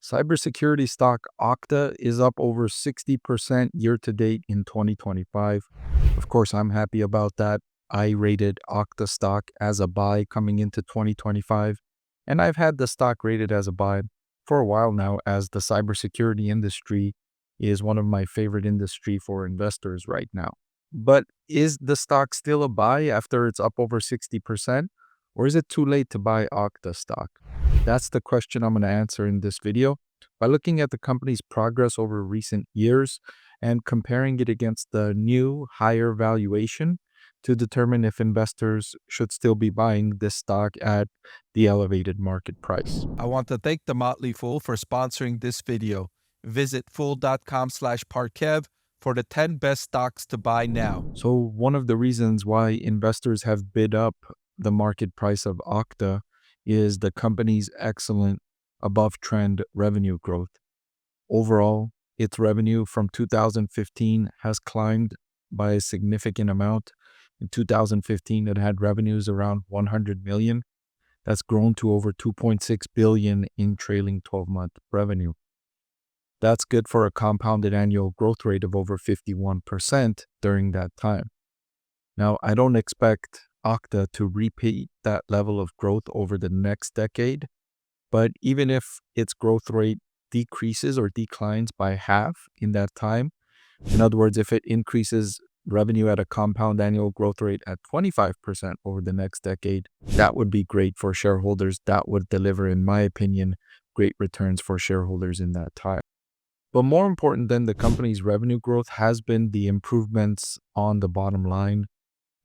Cybersecurity stock Okta is up over 60% year to date in 2025. Of course, I'm happy about that. I rated Okta stock as a buy coming into 2025, and I've had the stock rated as a buy for a while now, as the cybersecurity industry is one of my favorite industry for investors right now. But is the stock still a buy after it's up over 60%, or is it too late to buy Okta stock? That's the question I'm going to answer in this video by looking at the company's progress over recent years and comparing it against the new higher valuation to determine if investors should still be buying this stock at the elevated market price. I want to thank the Motley Fool for sponsoring this video. Visit fool.com/Parkev for the 10 best stocks to buy now. So one of the reasons why investors have bid up the market price of Okta is the company's excellent above trend revenue growth. Overall, its revenue from 2015 has climbed by a significant amount. In 2015, it had revenues around 100 million. That's grown to over 2.6 billion in trailing 12-month revenue. That's good for a compounded annual growth rate of over 51% during that time. Now, I don't expect Okta to repeat that level of growth over the next decade, but even if its growth rate decreases or declines by half in that time, in other words, if it increases revenue at a compound annual growth rate at 25% over the next decade, that would be great for shareholders. That would deliver, in my opinion, great returns for shareholders in that time. But more important than the company's revenue growth has been the improvements on the bottom line.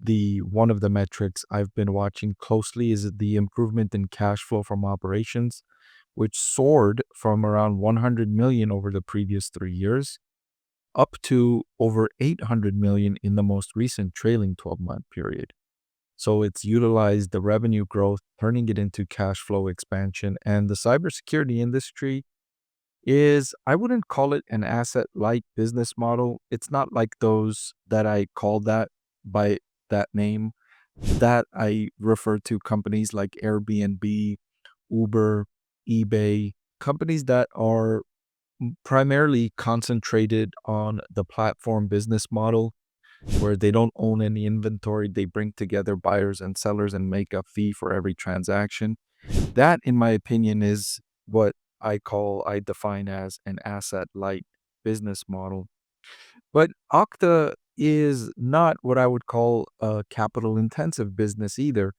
One of the metrics I've been watching closely is the improvement in cash flow from operations, which soared from around 100 million over the previous 3 years up to over 800 million in the most recent trailing 12-month period. So it's utilized the revenue growth, turning it into cash flow expansion. And the cybersecurity industry is, I wouldn't call it an asset-light business model. It's not like those that I call that by that name. That I refer to companies like Airbnb, Uber, eBay, companies that are primarily concentrated on the platform business model where they don't own any inventory. They bring together buyers and sellers and make a fee for every transaction. That, in my opinion, is what I define as an asset-light business model. But Okta is not what I would call a capital-intensive business either.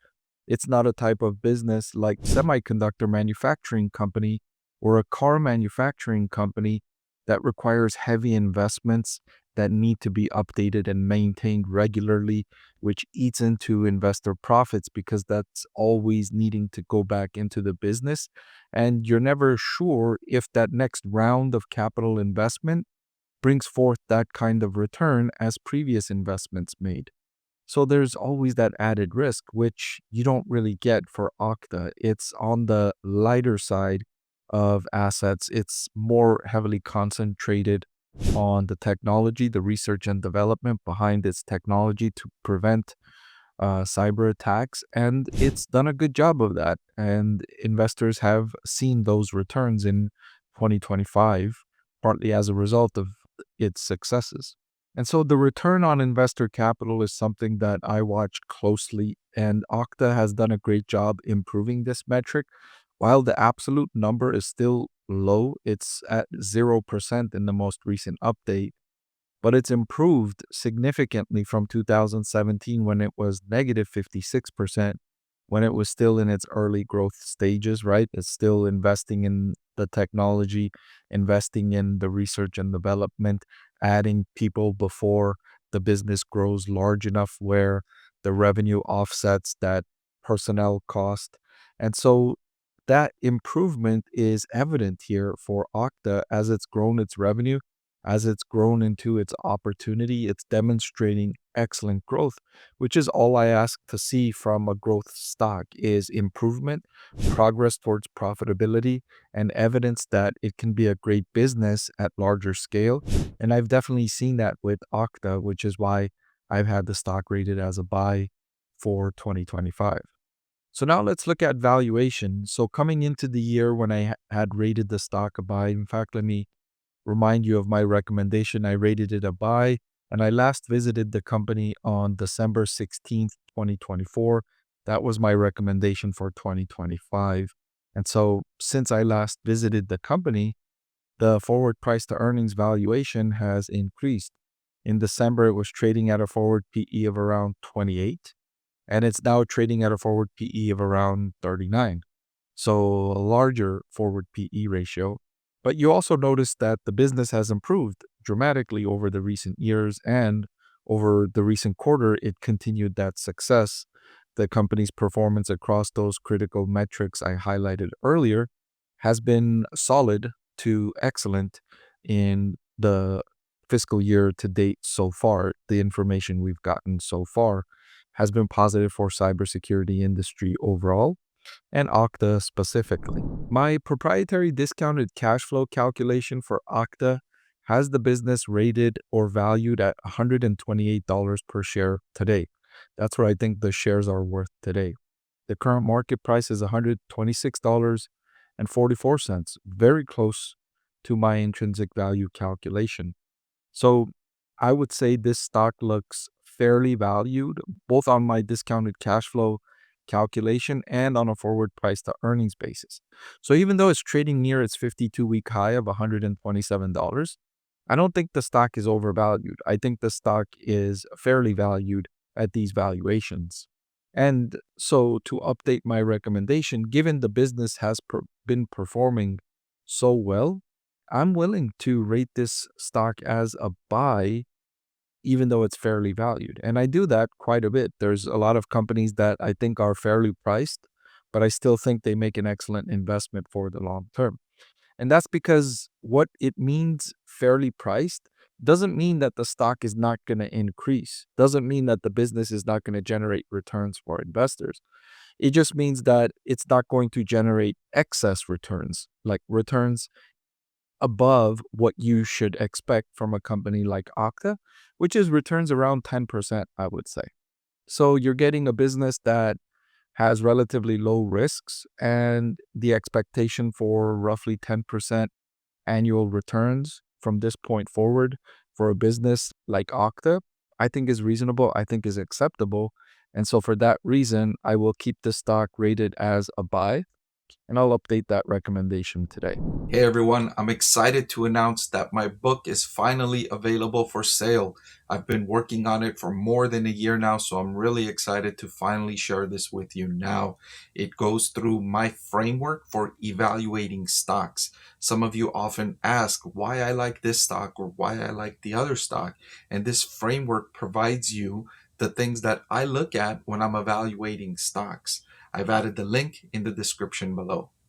It's not a type of business like semiconductor manufacturing company or a car manufacturing company that requires heavy investments that need to be updated and maintained regularly, which eats into investor profits because that's always needing to go back into the business. And you're never sure if that next round of capital investment brings forth that kind of return as previous investments made. So there's always that added risk, which you don't really get for Okta. It's on the lighter side of assets. It's more heavily concentrated on the technology, the research and development behind its technology to prevent cyber attacks. And it's done a good job of that. And investors have seen those returns in 2025, partly as a result of its successes. And so the return on investor capital is something that I watch closely, and Okta has done a great job improving this metric. While the absolute number is still low, it's at 0% in the most recent update, but it's improved significantly from 2017 when it was negative 56%, when it was still in its early growth stages, right? It's still investing in the technology, investing in the research and development, adding people before the business grows large enough where the revenue offsets that personnel cost. And so that improvement is evident here for Okta as it's grown its revenue, as it's grown into its opportunity. It's demonstrating excellent growth, which is all I ask to see from a growth stock is improvement, progress towards profitability, and evidence that it can be a great business at larger scale. And I've definitely seen that with Okta, which is why I've had the stock rated as a buy for 2025. So now let's look at valuation. So coming into the year when I had rated the stock a buy, in fact, let me remind you of my recommendation. I rated it a buy, and I last visited the company on December 16th, 2024. That was my recommendation for 2025. And so since I last visited the company, the forward price to earnings valuation has increased. In December, it was trading at a forward PE of around 28, and it's now trading at a forward PE of around 39. So a larger forward PE ratio. But you also notice that the business has improved dramatically over the recent years, and over the recent quarter, it continued that success. The company's performance across those critical metrics I highlighted earlier has been solid to excellent in the fiscal year to date so far. The information we've gotten so far has been positive for cybersecurity industry overall and Okta specifically. My proprietary discounted cash flow calculation for Okta has the business rated or valued at $128 per share today. That's what I think the shares are worth today. The current market price is $126.44, very close to my intrinsic value calculation. So I would say this stock looks fairly valued, both on my discounted cash flow calculation and on a forward price to earnings basis. So even though it's trading near its 52-week high of $127, I don't think the stock is overvalued. I think the stock is fairly valued at these valuations. And so to update my recommendation, given the business has been performing so well, I'm willing to rate this stock as a buy, even though it's fairly valued. And I do that quite a bit. There's a lot of companies that I think are fairly priced, but I still think they make an excellent investment for the long term. And that's because what it means fairly priced doesn't mean that the stock is not going to increase, doesn't mean that the business is not going to generate returns for investors. It just means that it's not going to generate excess returns, like returns above what you should expect from a company like Okta, which is returns around 10%, I would say. So you're getting a business that has relatively low risks, and the expectation for roughly 10% annual returns from this point forward for a business like Okta, I think is reasonable, I think is acceptable. And so for that reason, I will keep the stock rated as a buy, and I'll update that recommendation today. Hey everyone, I'm excited to announce that my book is finally available for sale. I've been working on it for more than a year now, so I'm really excited to finally share this with you now. It goes through my framework for evaluating stocks. Some of you often ask why I like this stock or why I like the other stock, and this framework provides you the things that I look at when I'm evaluating stocks. I've added the link in the description below.